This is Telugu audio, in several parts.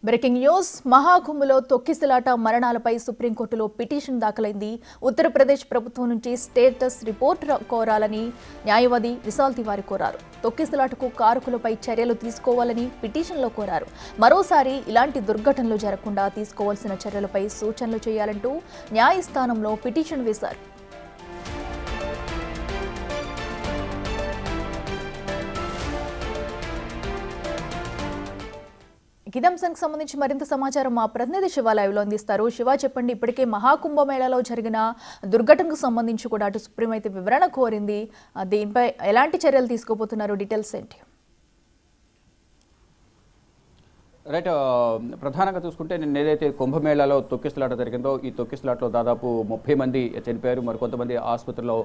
బ్రేకింగ్ న్యూస్ మహాకుంభలో తొక్కిసలాట మరణాలపై సుప్రీంకోర్టులో పిటిషన్ దాఖలైంది. ఉత్తరప్రదేశ్ ప్రభుత్వం నుంచి స్టేటస్ రిపోర్ట్ కోరాలని న్యాయవాది విశాల్ తివారీ కోరారు. తొక్కిసలాటకు కారకులపై చర్యలు తీసుకోవాలని పిటిషన్లో కోరారు. మరోసారి ఇలాంటి దుర్ఘటనలు జరగకుండా తీసుకోవాల్సిన చర్యలపై సూచనలు చేయాలంటూ న్యాయస్థానంలో పిటిషన్ వేశారు. ఇదంశానికి సంబంధించి మరింత సమాచారం మా ప్రతినిధి శివ లైవ్లో అందిస్తారు. శివ, చెప్పండి, ఇప్పటికే మహాకుంభమేళాలో జరిగిన దుర్ఘటనకు సంబంధించి కూడా అటు సుప్రీం అయితే వివరణ కోరింది. దీనిపై ఎలాంటి చర్యలు తీసుకోబోతున్నారు? డీటెయిల్స్ ఏంటి? రైట్, ప్రధానంగా చూసుకుంటే నిన్న ఏదైతే కుంభమేళాలో తొక్కిసలాట జరిగిందో ఈ తొక్కిసలాటలో దాదాపు 30 మంది చనిపోయారు. మరికొంతమంది ఆసుపత్రిలో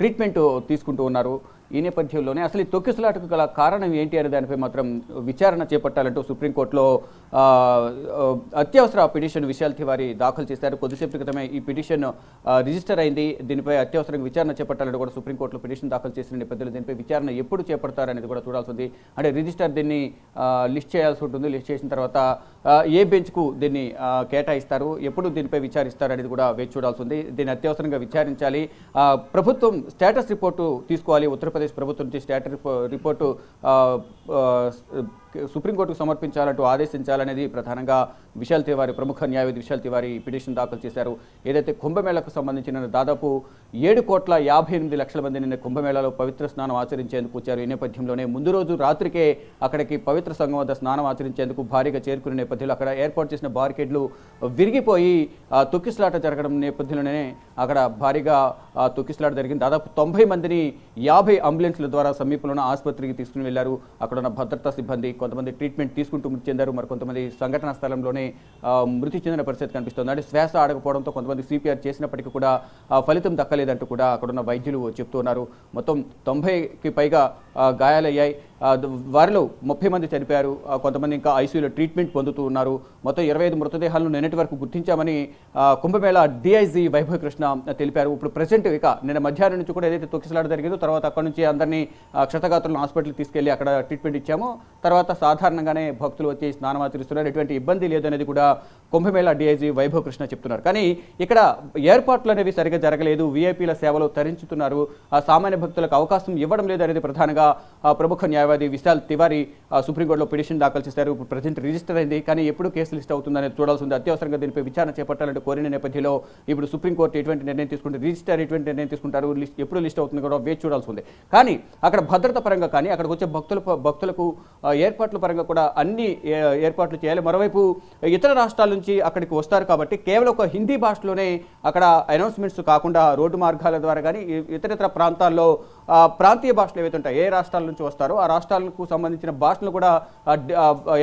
ట్రీట్మెంట్ తీసుకుంటూ ఉన్నారు. ఈ నేపథ్యంలోనే అసలు ఈ తొక్కిసలాటకు గల కారణం ఏంటి అనే దానిపై మాత్రం విచారణ చేపట్టాలంటూ సుప్రీంకోర్టులో అత్యవసర పిటిషన్ విశాల్ తివారీ దాఖలు చేశారు. కొద్దిసేపు క్రితమే ఈ పిటిషన్ రిజిస్టర్ అయింది. దీనిపై అత్యవసరంగా విచారణ చేపట్టాలంటూ కూడా సుప్రీంకోర్టులో పిటిషన్ దాఖలు చేసిన నేపథ్యంలో దీనిపై విచారణ ఎప్పుడు చేపడతారనేది కూడా చూడాల్సి ఉంది. అంటే రిజిస్టర్ దీన్ని లిస్ట్ చేయాల్సి ఉంటుంది. లిస్ట్ చేసిన తర్వాత ఏ బెంచ్కు దీన్ని కేటాయిస్తారు, ఎప్పుడు దీనిపై విచారిస్తారు అనేది కూడా వేచి చూడాల్సి ఉంది. దీన్ని అత్యవసరంగా విచారించాలి. ప్రభుత్వం స్టేటస్ రిపోర్టు తీసుకోవాలి. ఉత్తరప్రదేశ్ ప్రభుత్వం నుంచి స్టేటస్ రిపోర్టు సుప్రీంకోర్టుకు సమర్పించాలంటూ ఆదేశించాలనేది ప్రధానంగా విశాల్ తివారీ, ప్రముఖ న్యాయవాది విశాల్ తివారీ పిటిషన్ దాఖలు చేశారు. ఏదైతే కుంభమేళకు సంబంధించిన దాదాపు 7,58,00,000 మంది నిన్న కుంభమేళాలో పవిత్ర స్నానం ఆచరించేందుకు వచ్చారు. ఈ నేపథ్యంలోనే ముందు రోజు రాత్రికే అక్కడికి పవిత్ర సంఘం వద్ద స్నానం ఆచరించేందుకు భారీగా చేరుకునే నేపథ్యంలో అక్కడ ఏర్పాటు చేసిన బారికేడ్లు విరిగిపోయి తొక్కిసలాట జరగడం నేపథ్యంలోనే అక్కడ భారీగా తొక్కిసలాట జరిగింది. దాదాపు 90 మందిని 50 అంబులెన్స్ల ద్వారా సమీపంలో ఆసుపత్రికి తీసుకుని వెళ్లారు. అక్కడ ఉన్న భద్రతా సిబ్బంది కొంతమంది ట్రీట్మెంట్ తీసుకుంటూ మృతి చెందారు. మరికొంతమంది సంఘటనా స్థలంలోనే మృతి చెందిన పరిస్థితి కనిపిస్తుంది. అంటే శ్వాస ఆడకపోవడంతో కొంతమంది సిపిఆర్ చేసినప్పటికీ కూడా ఫలితం దక్కలేదంటూ కూడా అక్కడున్న వైద్యులు చెప్తున్నారు. మొత్తం 90కి పైగా గాయాలయ్యాయి. వారిలో 30 మంది చనిపోయారు. కొంతమంది ఇంకా ఐసీయూలో ట్రీట్మెంట్ పొందుతూ ఉన్నారు. మొత్తం 25 మృతదేహాలను నిన్నటి వరకు గుర్తించామని కుంభమేళా డీఐజీ వైభవ్ కృష్ణ తెలిపారు. ఇప్పుడు ప్రెసెంట్ ఇక నిన్న మధ్యాహ్నం నుంచి కూడా ఏదైతే తొక్కిసలాట జరిగిందో తర్వాత అక్కడ నుంచి అందరినీ క్షతగాత్రులను హాస్పిటల్కి తీసుకెళ్లి అక్కడ ట్రీట్మెంట్ ఇచ్చాము. తర్వాత సాధారణంగానే భక్తులు వచ్చి స్నానం ఆచరిస్తున్నారు. ఎటువంటి ఇబ్బంది లేదనేది కూడా కుంభమేళా డీఐజీ వైభవ్ కృష్ణ చెప్తున్నారు. కానీ ఇక్కడ ఏర్పాట్లు అనేవి సరిగ్గా జరగలేదు. వీఐపీల సేవలు తరించుతున్నారు. సామాన్య భక్తులకు అవకాశం ఇవ్వడం లేదు అనేది ప్రధానంగా ప్రముఖ న్యాయవాది విశాల్ తివారీ సుప్రీంకోర్టులో పిటిషన్ దాఖలు చేశారు. ఇప్పుడు ప్రజెంట్ రిజిస్టర్ అయింది. కానీ ఎప్పుడు కేసు లిస్ట్ అవుతుందనేది చూడాల్సి ఉంది. అత్యవసరంగా దీనిపై విచారణ చేపట్టాలంటే కోరిన నేపథ్యంలో ఇప్పుడు సుప్రీంకోర్టు ఎటువంటి నిర్ణయం తీసుకుంటే, రిజిస్టర్ ఎటువంటి నిర్ణయం తీసుకుంటారు, ఎప్పుడు లిస్ట్ అవుతుంది కూడా వేచి చూడాల్సి ఉంది. కానీ అక్కడ భద్రత పరంగా కానీ అక్కడికి వచ్చే భక్తులకు ఏర్పాట్ల పరంగా కూడా అన్ని ఏర్పాట్లు చేయాలి. మరోవైపు ఇతర రాష్ట్రాల నుంచి అక్కడికి వస్తారు కాబట్టి కేవలం ఒక హిందీ భాషలోనే అక్కడ అనౌన్స్మెంట్స్ కాకుండా రోడ్డు మార్గాల ద్వారా కానీ ఇతర ప్రాంతాల్లో ప్రాంతీయ భాషలు ఏవైతే ఉంటాయి, ఏ రాష్ట్రాల నుంచి వస్తారో ఆ రాష్ట్రాలకు సంబంధించిన భాషలు కూడా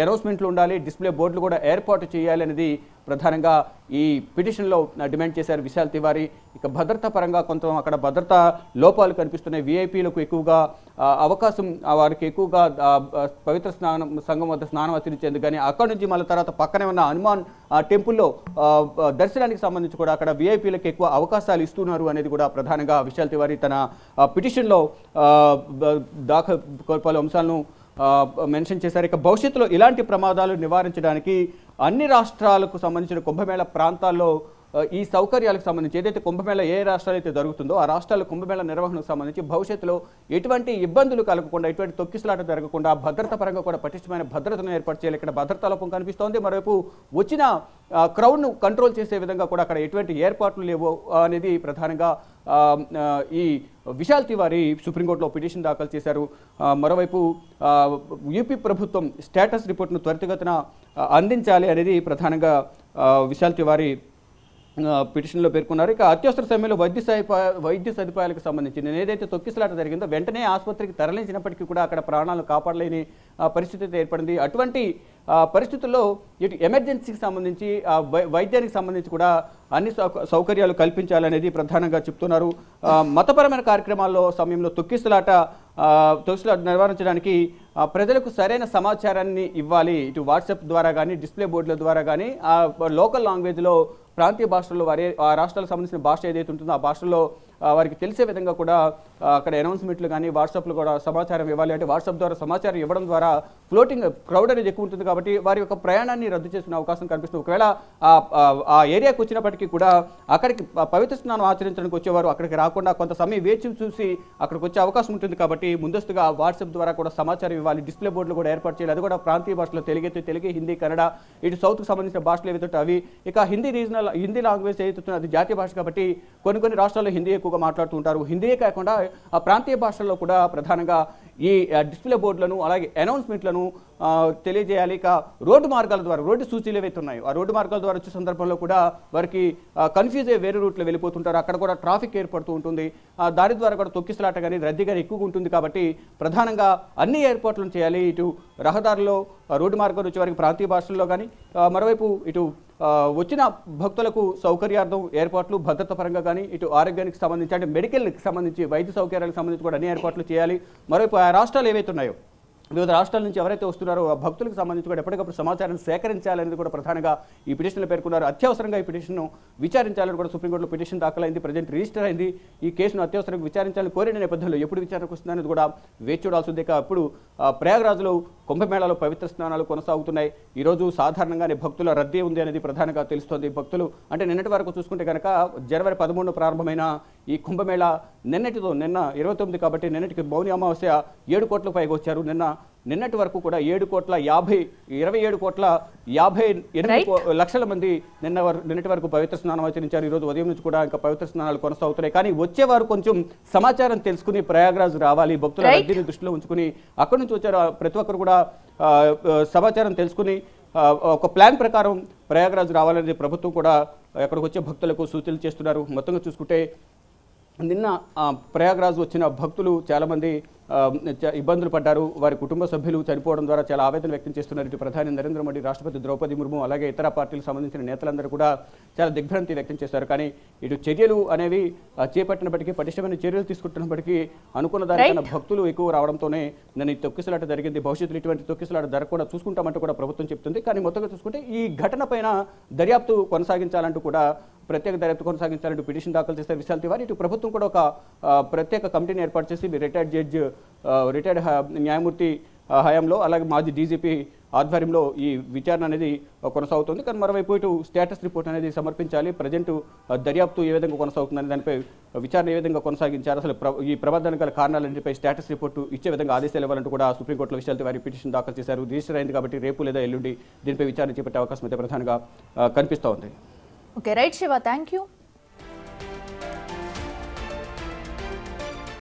అనౌన్స్మెంట్లు ఉండాలి, డిస్ప్లే బోర్డులు కూడా ఏర్పాటు చేయాలి అనేది ప్రధానంగా ఈ పిటిషన్లో డిమాండ్ చేశారు విశాల్ తివారీ. ఇక భద్రతా పరంగా కొంత అక్కడ భద్రతా లోపాలు కనిపిస్తున్నాయి. వీఐపీలకు ఎక్కువగా అవకాశం, వారికి ఎక్కువగా పవిత్ర సంఘం వద్ద స్నానం ఆచరించేందుకు కానీ అక్కడ నుంచి మళ్ళీ తర్వాత పక్కనే ఉన్న హనుమాన్ టెంపుల్లో దర్శనానికి సంబంధించి కూడా అక్కడ వీఐపీలకు ఎక్కువ అవకాశాలు ఇస్తున్నారు అనేది కూడా ప్రధానంగా విశాల్ తివారీ తన పిటిషన్లో పలు అంశాలను మెన్షన్ చేశారు. ఇక భవిష్యత్తులో ఇలాంటి ప్రమాదాలు నివారించడానికి అన్ని రాష్ట్రాలకు సంబంధించిన కుంభమేళా ప్రాంతాల్లో ఈ సౌకర్యాలకు సంబంధించి ఏదైతే కుంభమేళా ఏ రాష్ట్రాలు అయితే జరుగుతుందో ఆ రాష్ట్రాల కుంభమేళా నిర్వహణకు సంబంధించి భవిష్యత్తులో ఎటువంటి ఇబ్బందులు కలగకుండా, ఎటువంటి తొక్కిసలాట జరగకుండా భద్రతా పరంగా కూడా పటిష్టమైన భద్రతను ఏర్పాటు చేయాలి. ఇక్కడ భద్రతా లోపం కనిపిస్తోంది. మరోవైపు వచ్చిన క్రౌడ్ను కంట్రోల్ చేసే విధంగా కూడా అక్కడ ఎటువంటి ఏర్పాట్లు లేవు అనేది ప్రధానంగా ఈ విశాల్ తివారీ సుప్రీంకోర్టులో పిటిషన్ దాఖలు చేశారు. మరోవైపు యూపీ ప్రభుత్వం స్టేటస్ రిపోర్ట్ను త్వరితగతిన అందించాలి అనేది ప్రధానంగా విశాల్ తివారీ పిటిషన్లో పేర్కొన్నారు. ఇక అత్యవసర సమయంలో వైద్య సదుపాయాలకు సంబంధించి నేను ఏదైతే తొక్కిసలాట జరిగిందో వెంటనే ఆసుపత్రికి తరలించినప్పటికీ కూడా అక్కడ ప్రాణాలను కాపాడలేని పరిస్థితి ఏర్పడింది. అటువంటి పరిస్థితుల్లో ఇటు ఎమర్జెన్సీకి సంబంధించి వైద్యానికి సంబంధించి కూడా అన్ని సౌకర్యాలు కల్పించాలనేది ప్రధానంగా చెప్తున్నారు. మతపరమైన కార్యక్రమాల్లో సమయంలో తొక్కిసలాట నివారించడానికి ప్రజలకు సరైన సమాచారాన్ని ఇవ్వాలి. ఇటు వాట్సాప్ ద్వారా కానీ డిస్ప్లే బోర్డుల ద్వారా కానీ లోకల్ లాంగ్వేజ్లో ప్రాంతీయ భాషల్లో ఆ రాష్ట్రాలకు సంబంధించిన భాష ఏదైతే ఉంటుందో ఆ భాషలో వారికి తెలిసే విధంగా కూడా అక్కడ అనౌన్స్మెంట్లు కానీ వాట్సాప్లో కూడా సమాచారం ఇవ్వాలి. అంటే వాట్సాప్ ద్వారా సమాచారం ఇవ్వడం ద్వారా ఫ్లోటింగ్ క్రౌడ్ అనేది ఎక్కువ ఉంటుంది కాబట్టి వారి యొక్క ప్రయాణాన్ని రద్దు చేసుకునే అవకాశం కనిపిస్తుంది. ఒకవేళ ఆ ఏరియాకి వచ్చినప్పటికీ కూడా అక్కడికి పవిత్ర స్నానం ఆచరించడానికి వచ్చేవారు అక్కడికి రాకుండా కొంత సమయం వేచి చూసి అక్కడికి వచ్చే అవకాశం ఉంటుంది. కాబట్టి ముందస్తుగా వాట్సాప్ ద్వారా కూడా సమాచారం ఇవ్వాలి. డిస్ప్లే బోర్డులు కూడా ఏర్పాటు చేయాలి. అది కూడా ప్రాంతీయ భాషలో తెలుగు, హిందీ, కన్నడ, ఇటు సౌత్కి సంబంధించిన భాషలు ఏవైతే అవి. ఇక హిందీ లాంగ్వేజ్ ఏదైతే అది జాతీయ భాష కాబట్టి కొన్ని రాష్ట్రాల్లో హిందీ ఎక్కువగా మాట్లాడుతూ ఉంటారు. హిందీయే కాకుండా ఆ ప్రాంతీయ భాషల్లో కూడా ప్రధానంగా ఈ డిస్ప్లే బోర్డులను అలాగే అనౌన్స్మెంట్లను తెలియజేయాలి. ఇక రోడ్డు మార్గాల ద్వారా రోడ్డు సూచీలు ఏవైతే ఉన్నాయో ఆ రోడ్డు మార్గాల ద్వారా వచ్చే సందర్భంలో కూడా వారికి కన్ఫ్యూజ్ అయ్యి వేరే రూట్లో వెళ్ళిపోతుంటారు. అక్కడ కూడా ట్రాఫిక్ ఏర్పడుతూ ఉంటుంది. దాని ద్వారా కూడా తొక్కిసలాట కానీ రద్దీ కానీ ఎక్కువగా ఉంటుంది. కాబట్టి ప్రధానంగా అన్ని ఏర్పాట్లను చేయాలి. ఇటు రహదారుల్లో రోడ్డు మార్గం వచ్చే వారికి ప్రాంతీయ భాషల్లో కానీ మరోవైపు ఇటు వచ్చిన భక్తులకు సౌకర్యార్థం ఏర్పాట్లు భద్రత పరంగా కానీ ఇటు ఆరోగ్యానికి సంబంధించి అంటే మెడికల్కి సంబంధించి వైద్య సౌకర్యాలకు సంబంధించి కూడా అన్ని ఏర్పాట్లు చేయాలి. మరోవైపు ఆ రాష్ట్రాలు ఏవైతే ఉన్నాయో వివిధ రాష్ట్రాల నుంచి ఎవరైతే వస్తున్నారో ఆ భక్తులకు సంబంధించి కూడా ఎప్పటికప్పుడు సమాచారం సేకరించాలనేది కూడా ప్రధానంగా ఈ పిటిషన్లో పేర్కొన్నారు. అత్యవసరంగా ఈ పిటిషన్ను విచారించాలని కూడా సుప్రీంకోర్టులో పిటిషన్ దాఖలైంది. ప్రజెంట్ రిజిస్టర్ అయింది. ఈ కేసును అత్యవసరంగా విచారించాలని కోరిన నేపథ్యంలో ఎప్పుడు విచారణకు వస్తుందనేది కూడా వేచి చూడాల్సి ఉంది. అప్పుడు ప్రయాగ్రాజ్లో కుంభమేళాలో పవిత్ర స్నానాలు కొనసాగుతున్నాయి. ఈరోజు సాధారణంగానే భక్తుల రద్దీ ఉంది అనేది ప్రధానంగా తెలుస్తోంది. భక్తులు అంటే నిన్నటి వరకు చూసుకుంటే కనుక జనవరి 13 ప్రారంభమైన ఈ కుంభమేళా నిన్న 29 కాబట్టి నిన్నటికి మౌని అమావాస్య 7 కోట్ల పైగా వచ్చారు. నిన్నటి వరకు కూడా 27 కోట్ల 58 లక్షల మంది నిన్నటి వరకు పవిత్ర స్నానం ఆచరించారు. ఈరోజు ఉదయం నుంచి కూడా ఇంకా పవిత్ర స్నానాలు కొనసాగుతున్నాయి. కానీ వచ్చేవారు కొంచెం సమాచారం తెలుసుకుని ప్రయాగ్రాజ్ రావాలి. భక్తుల రద్దీని దృష్టిలో ఉంచుకుని అక్కడి నుంచి వచ్చారు ప్రతి ఒక్కరు కూడా సమాచారం తెలుసుకుని ఒక ప్లాన్ ప్రకారం ప్రయాగ్రాజ్ రావాలనేది ప్రభుత్వం కూడా అక్కడికి వచ్చే భక్తులకు సూచనలు చేస్తున్నారు. మొత్తంగా చూసుకుంటే నిన్న ప్రయాగ్రాజ్ వచ్చిన భక్తులు చాలామంది ఇబ్బందులు పడ్డారు. వారి కుటుంబ సభ్యులు చనిపోవడం ద్వారా చాలా ఆవేదన వ్యక్తం చేస్తున్నారు. ఇటు ప్రధాని నరేంద్ర మోడీ, రాష్ట్రపతి ద్రౌపది ముర్ము అలాగే ఇతర పార్టీలకు సంబంధించిన నేతలందరూ కూడా చాలా దిగ్భ్రాంతి వ్యక్తం చేశారు. కానీ ఇటు చర్యలు అనేవి చేపట్టినప్పటికీ పటిష్టమైన చర్యలు తీసుకుంటున్నప్పటికీ అనుకున్న దానికన్నా భక్తులు ఎక్కువ రావడంతోనే నేను ఈ తొక్కిసలాట జరిగింది. భవిష్యత్తులో ఇటువంటి తొక్కిసలాట జరగకుండా చూసుకుంటామంటూ కూడా ప్రభుత్వం చెప్తుంది. కానీ మొత్తంగా చూసుకుంటే ఈ ఘటన పైన దర్యాప్తు కొనసాగించాలంటూ కూడా ప్రత్యేక దర్యాప్తు కొనసాగించాలంటూ పిటిషన్ దాఖలు చేస్తారు విశాల్ తివారీ. ఇటు ప్రభుత్వం కూడా ఒక ప్రత్యేక కమిటీని ఏర్పాటు చేసి రిటైర్డ్ న్యాయమూర్తి హయాంలో అలాగే మాజీ డీజీపీ ఆధ్వర్యంలో ఈ విచారణ అనేది కొనసాగుతుంది. కానీ మరోవైపు ఇటు స్టేటస్ రిపోర్ట్ అనేది సమర్పించాలి. ప్రజెంట్ దర్యాప్తు ఏ విధంగా కొనసాగుతుందని దానిపై విచారణ ఏ విధంగా కొనసాగించారు, అసలు ఈ ప్రమాదానికి గల కారణాలన్నింటిపై స్టేటస్ రిపోర్టు ఇచ్చే విధంగా ఆదేశాలు ఇవ్వాలంటూ కూడా సుప్రీంకోర్టులో విశాల్ తివారీ పిటిషన్ దాఖలు చేశారు. రిజిస్టర్ అయింది కాబట్టి రేపు లేదా ఎల్లుండి దీనిపై విచారణ చేపట్టే అవకాశం అయితే ప్రధానంగా కనిపిస్తూ ఉంది. Okay right Shiva, thank you.